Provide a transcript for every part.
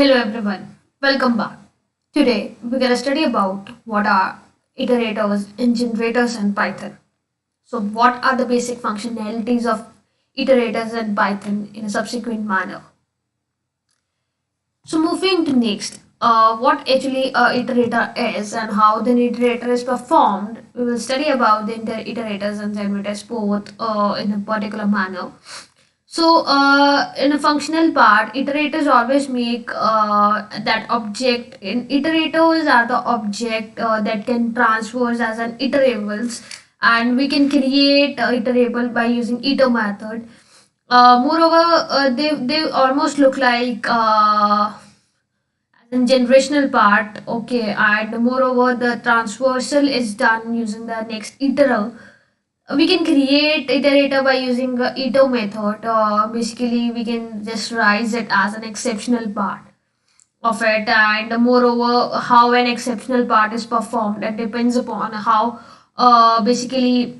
Hello everyone, welcome back. Today we're going to study about what are iterators and generators in Python. So what are the basic functionalities of iterators in Python in a subsequent manner. So moving to next, what actually a iterator is and how the iterator is performed. We will study about the iterators and generators both in a particular manner. So, in a functional part, iterators always make that object. In iterators are the object that can transfers as an iterables, and we can create iterable by using iter method. Moreover, they almost look like as in generational part. Okay, and moreover, the transversal is done using the next iteral. We can create iterator by using the iter method. Basically, we can just raise it as an exceptional part of it, and moreover, how an exceptional part is performed. It depends upon how basically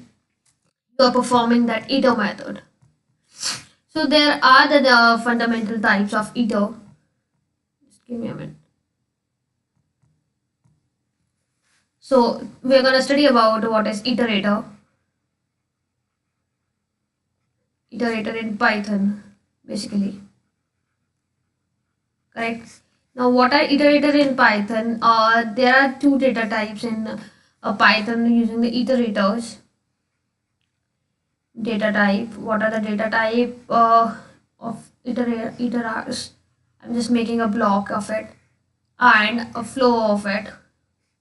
you are performing that iter method. So there are the fundamental types of iter. Just give me a minute. So we're gonna study about what is iterator. Iterator in Python, basically. Correct. Now, what are iterator in Python? There are two data types in Python using the iterators. Data type. What are the data type of iterators? I'm just making a block of it and a flow of it.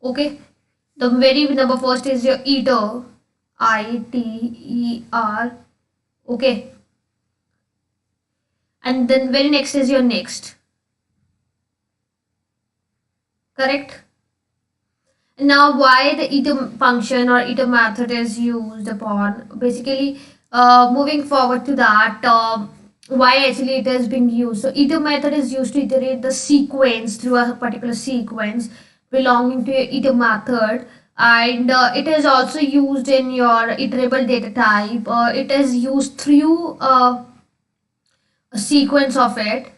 Okay. The very number first is your iter. ITER. Okay. And then very next is your next. Correct. Now, why the iter function or iter method is used upon? Basically, moving forward to that, why actually it is being used. So, iter method is used to iterate the sequence through a particular sequence belonging to your iter method, and it is also used in your iterable data type. It is used through a sequence of it,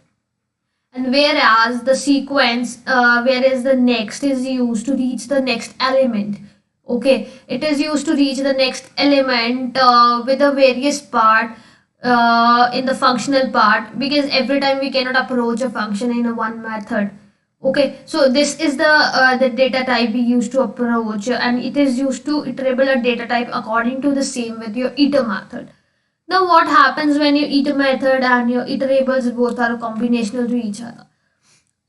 and whereas the sequence whereas the next is used to reach the next element. Okay, it is used to reach the next element with a various part in the functional part, because every time we cannot approach a function in a one method. Okay, so this is the data type we used to approach, and it is used to iterable a data type according to the same with your iter method. Now, what happens when your iter method and your iterables both are combinational to each other?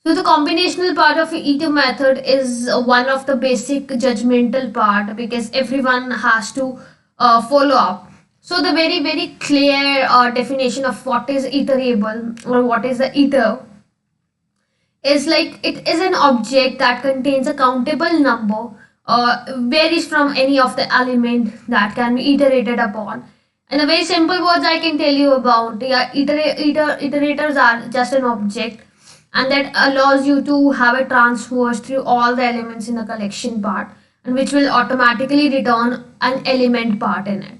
So, the combinational part of your iter method is one of the basic judgmental part, because everyone has to follow up. So, the very clear definition of what is iterable or what is the iter is like it is an object that contains a countable number, varies from any of the element that can be iterated upon. In a very simple words, I can tell you about, yeah, iterators are just an object, and that allows you to have a transverse through all the elements in the collection part, and which will automatically return an element part in it.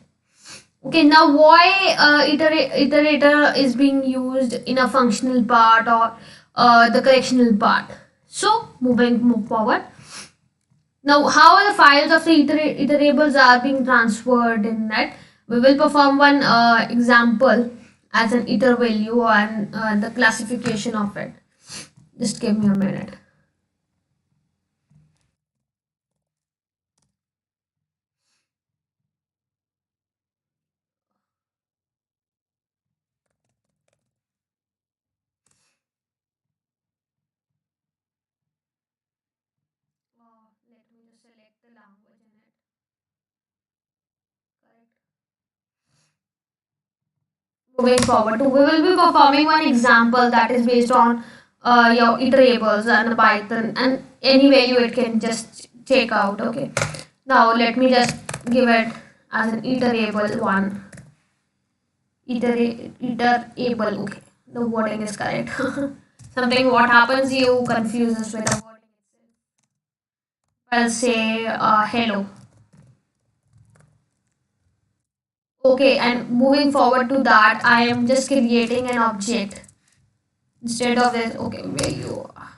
Okay, now why iterator is being used in a functional part or the correctional part? So move forward. Now, how the files of the iterables are being transferred in that? We will perform one example as an iter value and the classification of it. Just give me a minute. Let me just select the language in it. Correct. Moving forward, we will be performing one example that is based on your iterables and Python, and any value it can just take out. Okay. Now let me just give it as an iterable one. Iterable. Okay. The wording is correct. Something what happens, you confuses with the wording itself. I'll say hello. Okay, and moving forward to that, I am just creating an object. instead of this. Okay, where you are.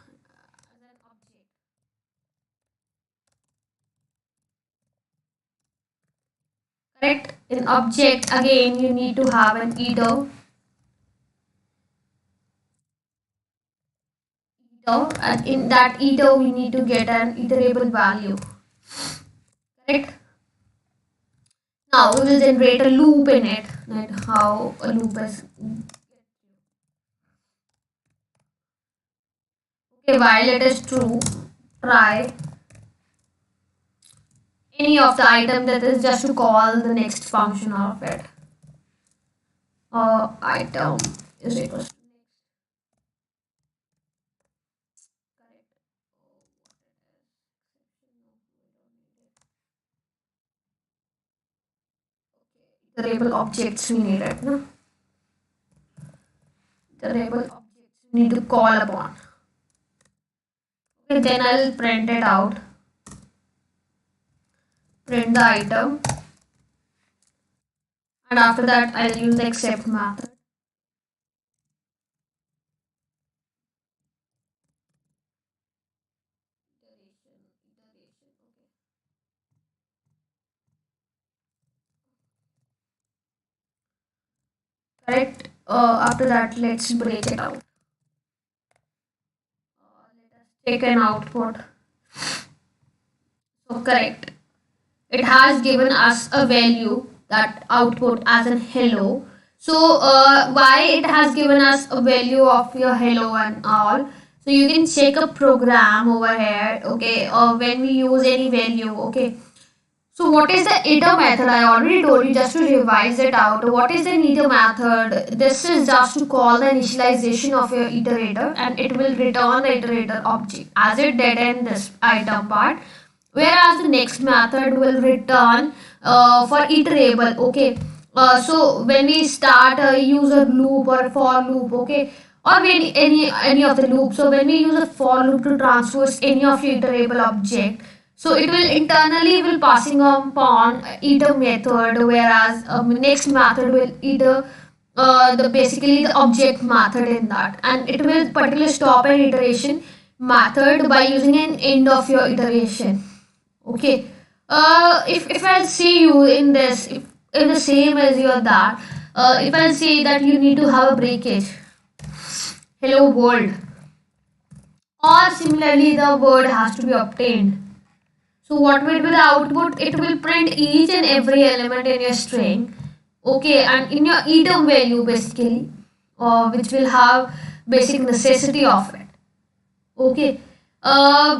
Correct. In object again, you need to have an and in that iter we need to get an iterable value. Correct. Now we will generate a loop in it. Right? How a loop is. Okay, while it is true, try any of the item, that is just to call the next function of it. Item is equals to iterable objects we need it. No? Iterable objects we need to call upon. Okay, then I'll print it out. Print the item, and after that I'll use the accept method. Correct. After that, let's break it out. Let us take an output. So correct. It has given us a value, that output, as an hello. So why it has given us a value of your hello and all. So you can check a program over here. Okay. When we use any value. Okay. So what is the iter method? I already told you, just to revise it out. What is the iter method? This is just to call the initialization of your iterator, and it will return the iterator object as it did in this item part. Whereas the next method will return for iterable. Okay. So when we start a user loop or a for loop, okay, or when any of the loops. So when we use a for loop to transverse any of your iterable object, so it will internally will passing upon iter method, whereas next method will either the basically the object method in that, and it will particularly stop an iteration method by using an end of your iteration. Okay. If I'll see you in this, if in the same as your that, if I'll say that you need to have a breakage, hello world, or similarly the word has to be obtained. So what will be the output? It will print each and every element in your string. Okay, and in your item value basically, which will have basic necessity of it. Okay.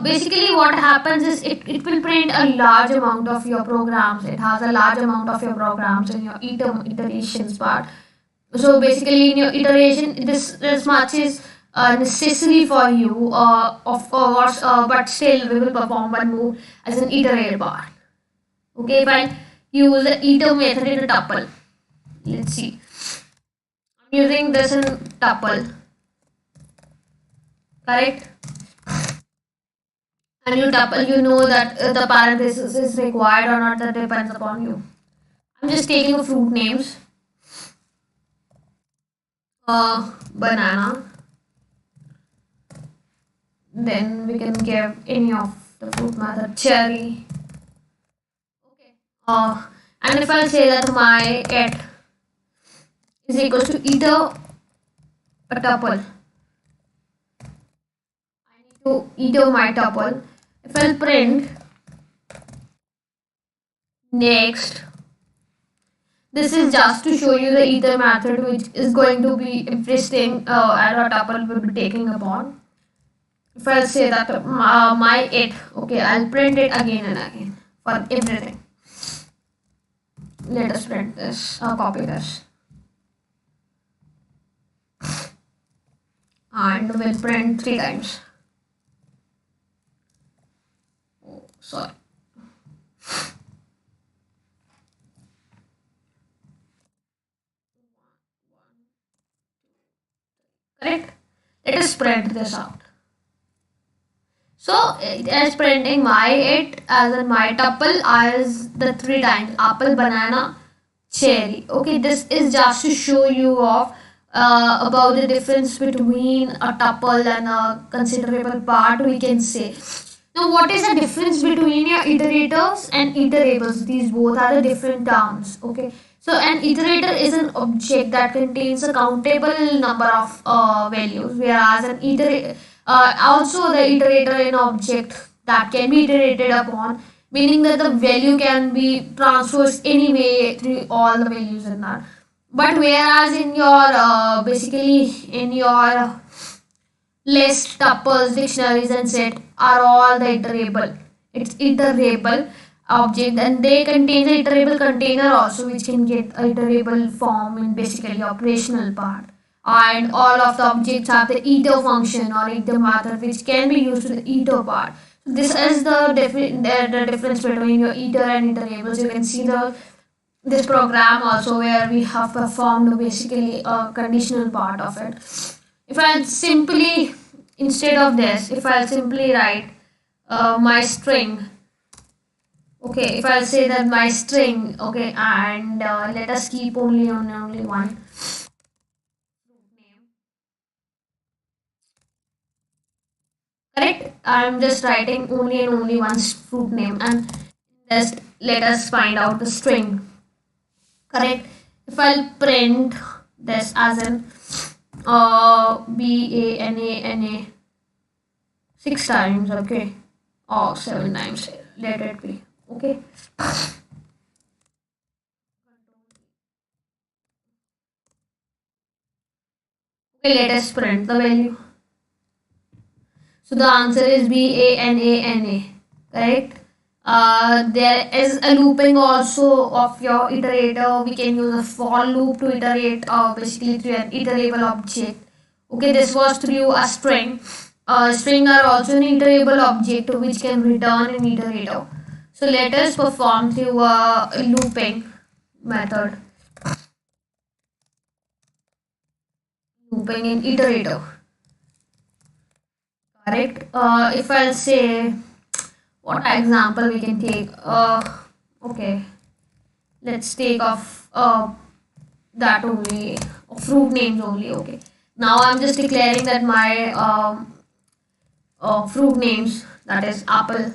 Basically what happens is it will print a large amount of your programs. It has a large amount of your programs in your iterations part. So basically in your iteration, this much is necessary for you, of course, but still we will perform one move as an iterator part. Okay, if I use the iter method in a tuple, let's see. I'm using this in tuple, correct? And you tuple, you know that the parenthesis is required or not, that depends upon you. I'm just taking a fruit names. Banana. Then we can give any of the fruit method, cherry. Okay. And if I say that my it is equals to either a tuple, I need to either my tuple. If I'll print next, this is just to show you the ether method, which is going to be interesting, and a tuple will be taking upon. If I'll say that my it, okay, I'll print it again and again for everything. Let us print this, copy this, and we'll print 3 times. Oh, sorry. Correct? Let us print this out. So it is printing my it as in my tuple as the 3 times apple, banana, cherry. Okay, this is just to show you of about the difference between a tuple and a considerable part, we can say. Now, what is the difference between your iterators and iterables? These both are the different terms. Okay. So, an iterator is an object that contains a countable number of values, whereas an iterator, also the iterator is an object that can be iterated upon, meaning that the value can be transposed anyway through all the values in that. But whereas in your basically in your list, tuples, dictionaries, and set are all the iterable. It's iterable object, and they contain the iterable container also, which can get iterable form in basically operational part. And all of the objects have the iter function or iter method, which can be used to the iter part. So this is the difference between your iter and iterables. You can see the this program also where we have performed basically a conditional part of it. If I'll simply, instead of this, if I'll simply write my string, okay, if I'll say that my string, okay, and let us keep only one name, correct? I'm just writing only and only one fruit name, and just let us find out the string, correct? If I'll print this as an BANANA 6 times, okay, or 7 times, let it be, okay. Okay, let us print the value. So the answer is BANANA, correct? There is a looping also of your iterator. We can use a for loop to iterate basically through an iterable object. Okay, this was through a string. String are also an iterable object which can return an iterator. So let us perform through a looping method. Looping in iterator. Correct. If I'll say what example we can take, okay, let's take off that only, fruit names only. Okay, now I'm just declaring that my fruit names, that is apple,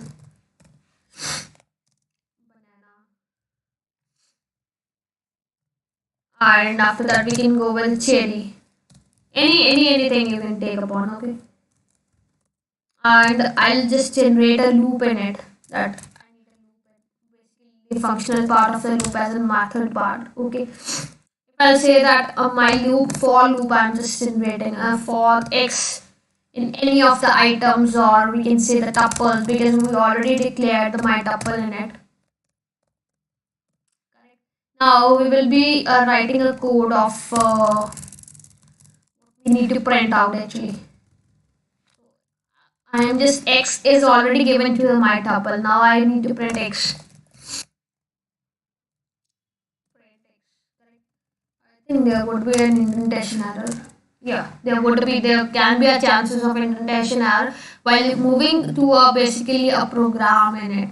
banana, and after that we can go with cherry. Anything you can take upon. Okay, and I'll just generate a loop in it, that I need a loop in basically the functional part of the loop as a method part. Okay, if I'll say that my loop for loop, I'm just generating for x in any of the items, or we can say the tuple, because we already declared the my tuple in it. Now we will be writing a code of we need to print out actually. I am just x is already given to the my tuple. Now I need to print x. I think there would be an indentation error. Yeah, there can be a chances of indentation error while moving to a basically a program in it.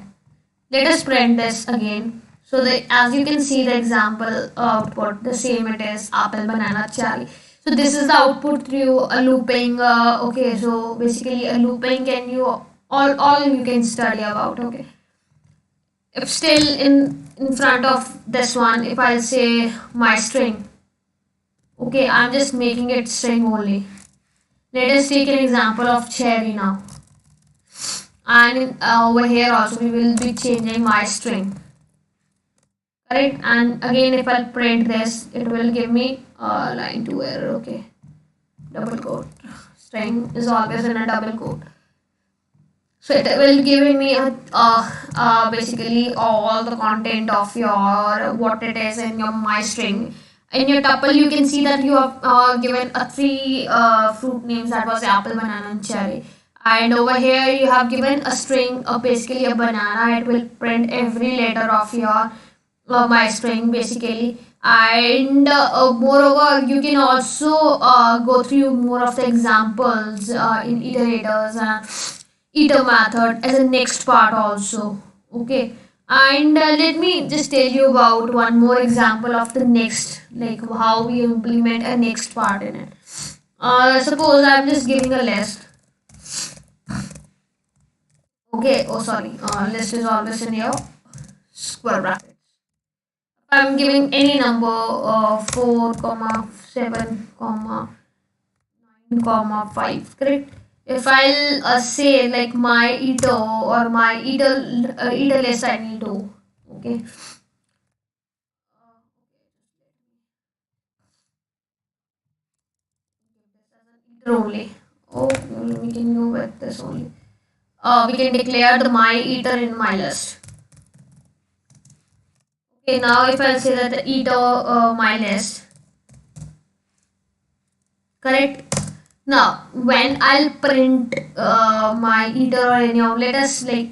Let us print this again. So as you can see the example output, the same it is apple, banana, cherry. So this is the output through a looping. Okay, so basically a looping can you all you can study about. Okay, if still in front of this one, if I say my string, okay, I'm just making it string only. Let us take an example of cherry now, and over here also we will be changing my string, correct? And again if I'll print this, it will give me line 2 error. Okay, double quote, string is always in a double quote, so it will giving me basically all the content of your what it is in your my string. In your tuple you can see that you have given a 3 fruit names, that was apple, banana, and cherry. And over here you have given a string of basically a banana. It will print every letter of your my string basically. And moreover you can also go through more of the examples in iterators and iter method as a next part also. Okay, And let me just tell you about one more example of the next, like how we implement a next part in it. Suppose I'm just giving a list. Okay, oh sorry, list is always in your square bracket. I'm giving any number 4 comma 7 comma 9 comma 5, correct? If I'll say like my iter or my iter list I need to, okay. Iter only. Oh, we can go with this only. We can declare the my iter in my list. Okay, now if I say that the iter my list, correct? Now, when I'll print my iter or any of, let us like,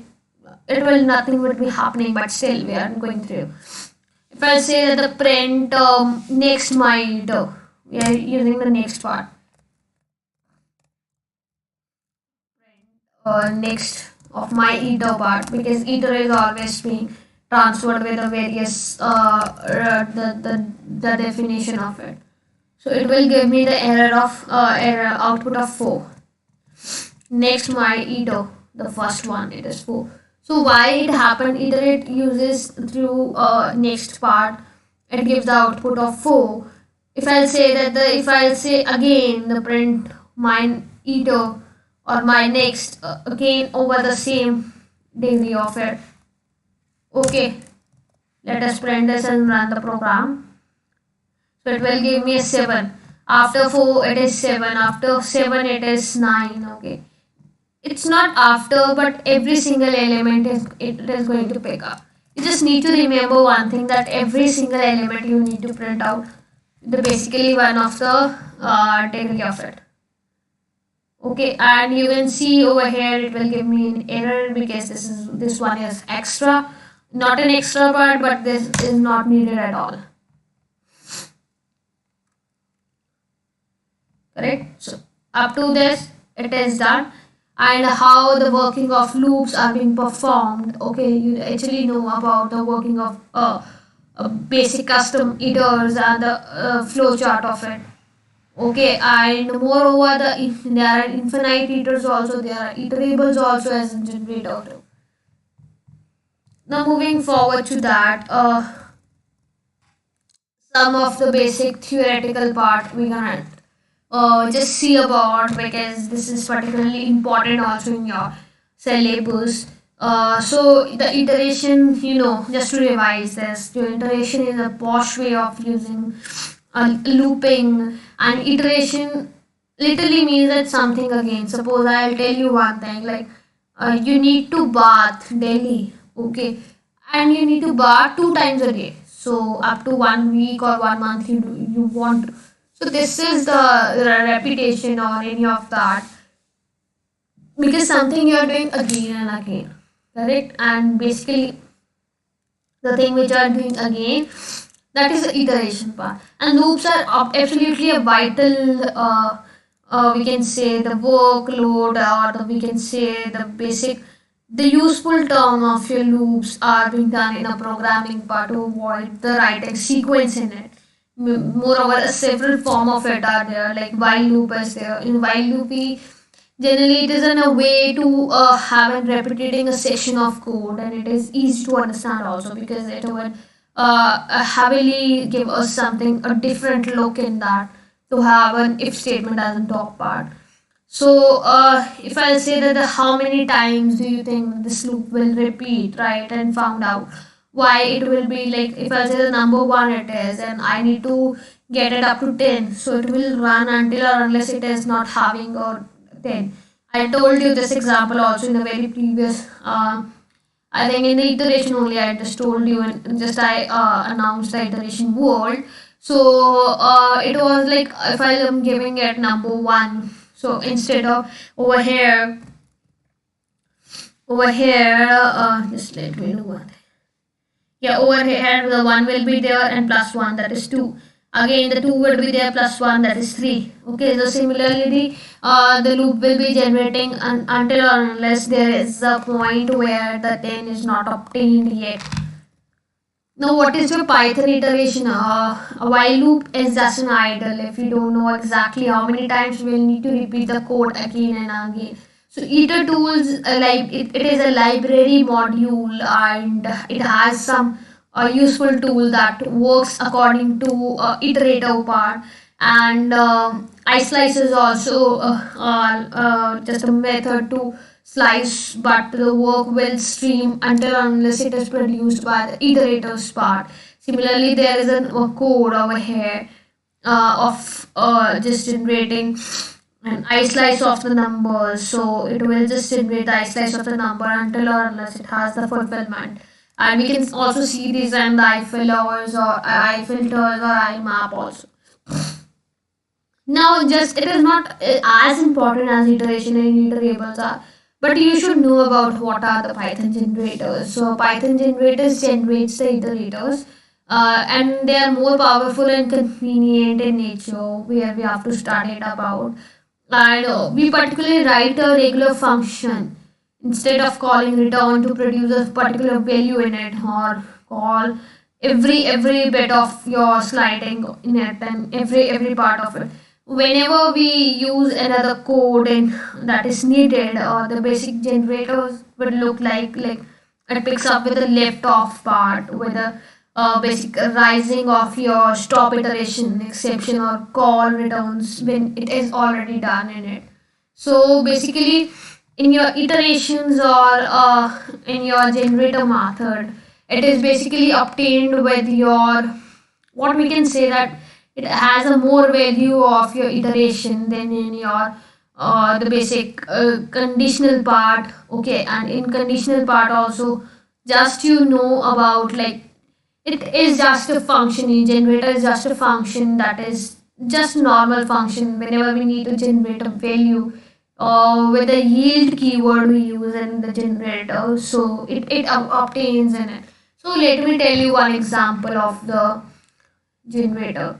it will nothing would be happening, but still we are going through. If I say that the print next my iter, we are using the next part. Next of my iter part, because iter is always being transferred with the various the definition of it. So it will give me the error output of 4. Next my iter, the first one, it is 4. So why it happened? Either it uses through next part, it gives the output of 4. If I'll say again the print my iter or my next again over the same degree of it. Okay, let us print this and run the program. So it will give me a 7. After 4 it is 7. After 7 it is 9. Okay. It's not after, but every single element it is going to pick up. You just need to remember one thing, that every single element you need to print out the basically one of the degree of it. Okay, and you can see over here it will give me an error because this one is extra, not an extra part, but this is not needed at all. Correct? So up to this it is done. And how the working of loops are being performed. Okay, you actually know about the working of basic custom iterators and the flowchart of it. Okay, and moreover, there are infinite iterators also, there are iterables also as a generator. Now moving forward to that, some of the basic theoretical part we gonna just see about, because this is particularly important also in your syllabus. So the iteration, just to revise this, the iteration is a posh way of using looping, and iteration literally means that something again. Suppose I'll tell you one thing, like you need to bath daily, okay, and you need to bath 2 times a day. So up to 1 week or 1 month you want. So this is the repetition or any of that, because something you are doing again and again, correct? And basically the thing which you are doing again, that is the iteration part. And loops are absolutely a vital, we can say the workload, or we can say the basic, the useful term of your loops are being done in a programming part to avoid the writing sequence in it. Moreover, several form of it are there, like while loop is there. In while loop, generally it is in a way to have and repeating a section of code, and it is easy to understand also, because it would heavily give us something, a different look in that, to have an if statement as a top part. So if I'll say that how many times do you think this loop will repeat, right? And found out why it will be, like if I'll say the number 1 it is, and I need to get it up to 10, so it will run until or unless it is not having or 10. I told you this example also in the very previous, I think in the iteration only, I just told you, and just I announced the iteration word. So it was like if I am giving it number 1, so instead of over here, just let me know one. Yeah, over here the 1 will be there, and plus 1, that is 2. Again, the 2 would be there plus 1, that is 3. Okay, so similarly, the loop will be generating until or unless there is a point where the 10 is not obtained yet. Now, what is your Python iteration? A while loop is just an idle. If you don't know exactly how many times you will need to repeat the code again and again. So, iter tools like it is a library module, and it has some useful tool that works according to iterator part. And iSlice is also just a method to slice, but the work will stream until unless it is produced by the iterators part. Similarly, there is a code over here of just generating an slice of the numbers. So it will just generate the slice of the number until or unless it has the fulfillment. And we can also see these in the I filters or IMAP also. Now, just it is not as important as iteration and iterables are, but you should know about what are the Python generators. So, Python generators generates the iterators, and they are more powerful and convenient in nature, where we have to study it about. And we particularly write a regular function instead of calling return to produce a particular value in it, or call every bit of your sliding in it and every part of it. Whenever we use another code and that is needed, or the basic generators would look like it picks up with the left off part with the basic rising of your stop iteration exception or call returns when it is already done in it. So basically, in your iterations or in your generator method, it is basically obtained with your, what we can say that it has a more value of your iteration than in your the basic conditional part. Okay, and in conditional part also, just you know about like it is just a function. In generator is just a function that is just normal function whenever we need to generate a value with the yield keyword we use in the generator, so it obtains in it. So let me tell you one example of the generator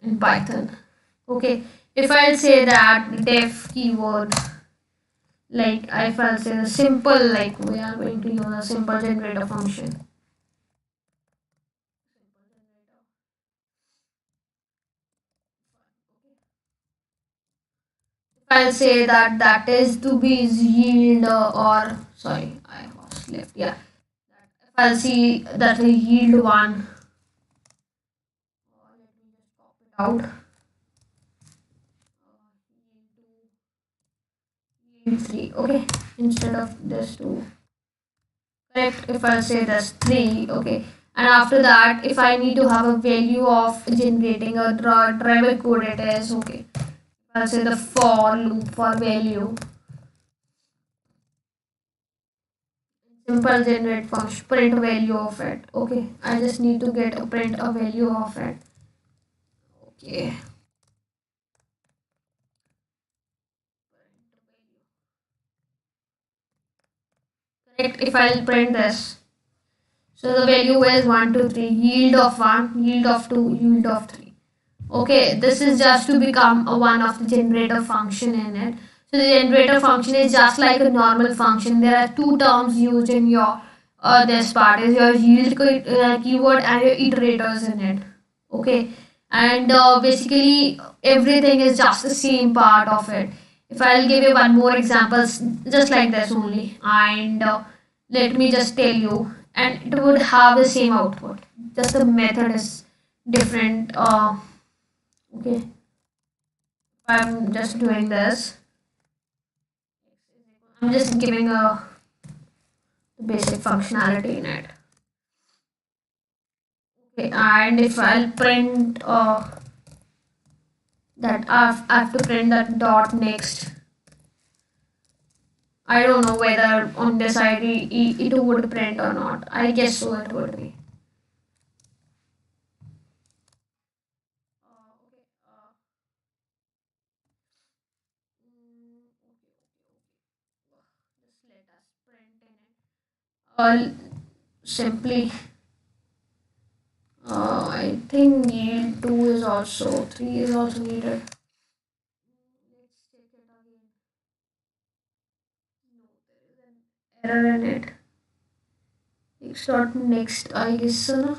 in Python. Okay, if I'll say that def keyword, like if I'll say the simple, like we are going to use a simple generator function. I'll say that that is to be yield or sorry, I was left. Yeah, if I'll see that the yield one, out yield three. Okay, instead of this two. Correct. If I'll say this three. Okay. And after that, if I need to have a value of generating a driver code, it is okay. I'll say the for loop for value. Simple generate function, print value of it. Okay, I just need to get a print a value of it. Okay. Correct. If I'll print this, so the value is 1, 2, 3. Yield of 1, yield of 2, yield of 3. Okay, this is just to become a one of the generator function in it. So the generator function is just like a normal function. There are two terms used in your this part is your yield keyword and your iterators in it. Okay, and basically everything is just the same part of it. If I'll give you one more examples, just like this only, and let me just tell you, and it would have the same output. Just the method is different. Okay, I'm just doing this. I'm just giving a basic functionality in it. Okay, and if I'll print that I have to print that dot next. I don't know whether on this ID it would print or not. I guess so it would be. Just let us print in it. Simply, I I think yield 2 is also, 3 is also needed. Let's check it again. No, there is an error in it. It's not next, I guess. So,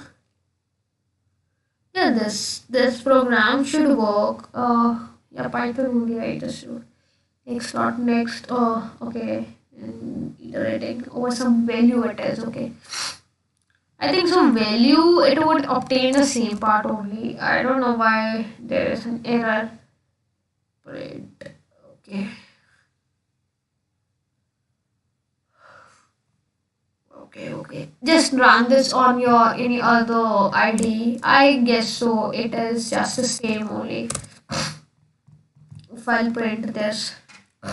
yeah, this program should work. Yeah, Python only, I just next dot next. Okay, and iterating over some value it is okay. I think some value it would obtain the same part only. I don't know why there is an error. Print. Okay. Okay. Just run this on your any other ID. I guess so. It is just the same only. If I'll print this. I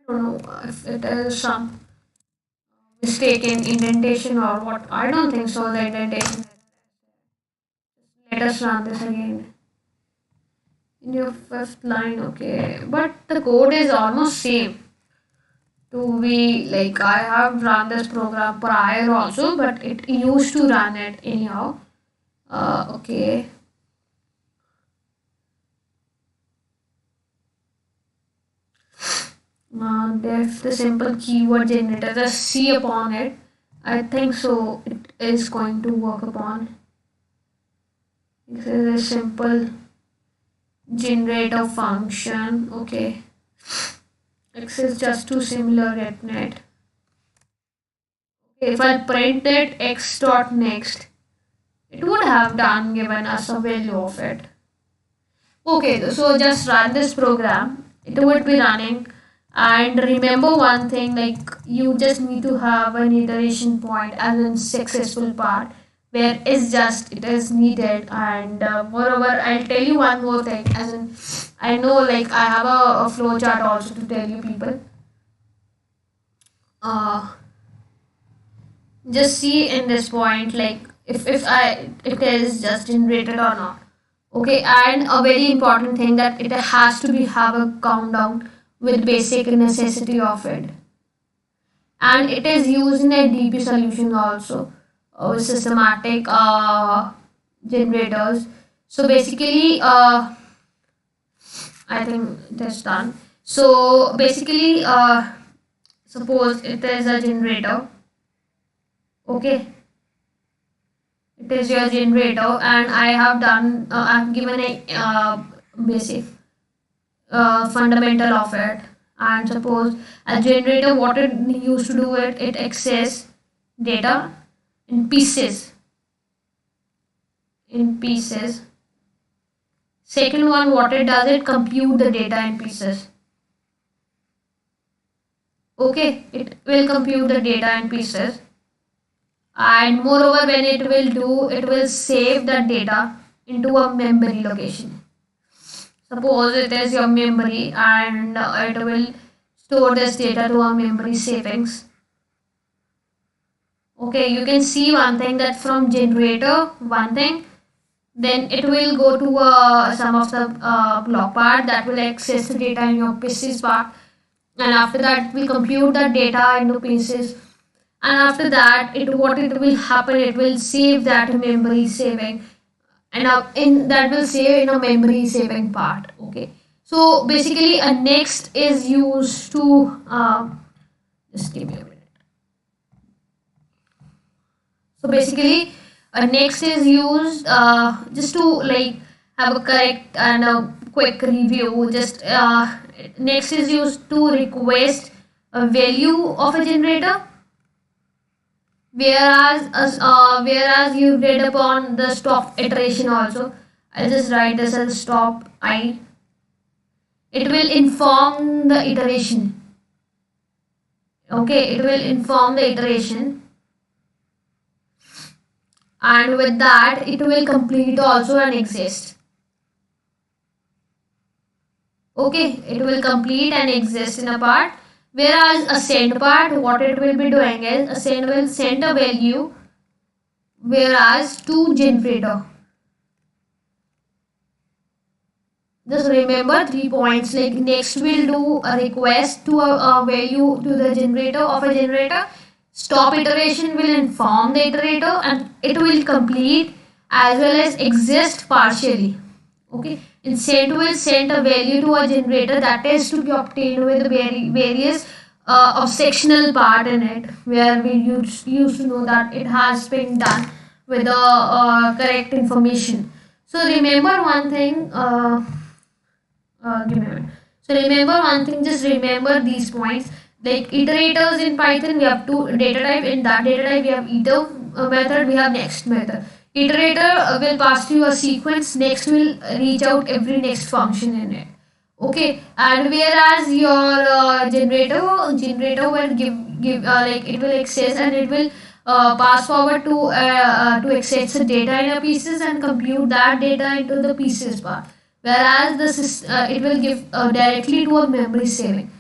don't know if it is some mistake in indentation or what. I don't think so. The indentation. Let us run this again. In your fifth line, okay. But the code is almost same. To be like I have run this program prior also, but it used to run it anyhow. Okay. If the simple keyword generator, just C upon it. I think so. It is going to work upon. This is a simple generator function. Okay. X is just too similar at net. Okay, if I print it x dot next, it would have done given us a value of it. Okay, so just run this program. It would be running. And remember one thing, like you just need to have an iteration point as a successful part where it's just it is needed. And moreover, I'll tell you one more thing. As in, I know like I have a flowchart also to tell you people. Just see in this point like if I it is just generated or not. Okay, and a very important thing that it has to be have a countdown with basic necessity of it, and it is used in a DP solution also with systematic generators. So basically, I think that's done. So basically, suppose it is a generator. Okay, it is your generator, and I have done. I've given a basic fundamental of it, and suppose a generator what it used to do it access data in pieces. Second one what it does it compute the data in pieces. Okay, it will compute the data in pieces, and moreover when it will do it will save the data into a memory location. Suppose it is your memory, and it will store this data to a memory savings. Okay, you can see one thing that from generator, one thing, then it will go to some of the block part that will access the data in your pieces part, and after that it will compute the data into pieces, and after that it what it will happen it will save that memory saving, and in that will save in a memory saving part. Okay, so basically a next is used to just give me a minute. So basically, next is used just to like have a correct and a quick review. Just next is used to request a value of a generator, whereas you read upon the stop iteration also. I'll just write this as stop I. It will inform the iteration. Okay, it will inform the iteration, and with that it will complete also and exist. Okay, it will complete and exist in a part, whereas a send part what it will be doing is a send will send a value whereas to generator. Just remember 3 points. Like next, we'll do a request to a value to the generator of a generator. Stop iteration will inform the iterator and it will complete as well as exist partially. Okay. And send will send a value to a generator that is to be obtained with various of sectional part in it, where we used to know that it has been done with the correct information. So remember one thing. Give me a minute. So remember one thing, just remember these points. Like iterators in Python, we have two data type. In that data type, we have iter method, we have next method. Iterator will pass to you a sequence, next will reach out every next function in it. Okay, and whereas your generator will give like it will access and it will pass forward to access the data in a pieces and compute that data into the pieces part, whereas it will give directly to a memory saving.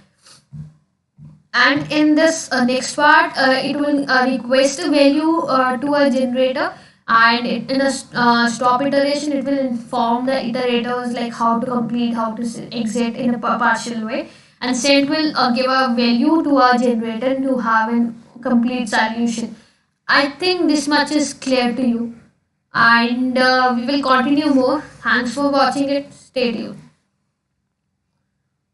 And in this next part, it will request a value to a generator, and in a stop iteration it will inform the iterators like how to complete, how to exit in a partial way, and send will give a value to a generator to have a complete solution. I think this much is clear to you, and we will continue more. Thanks for watching it. Stay tuned.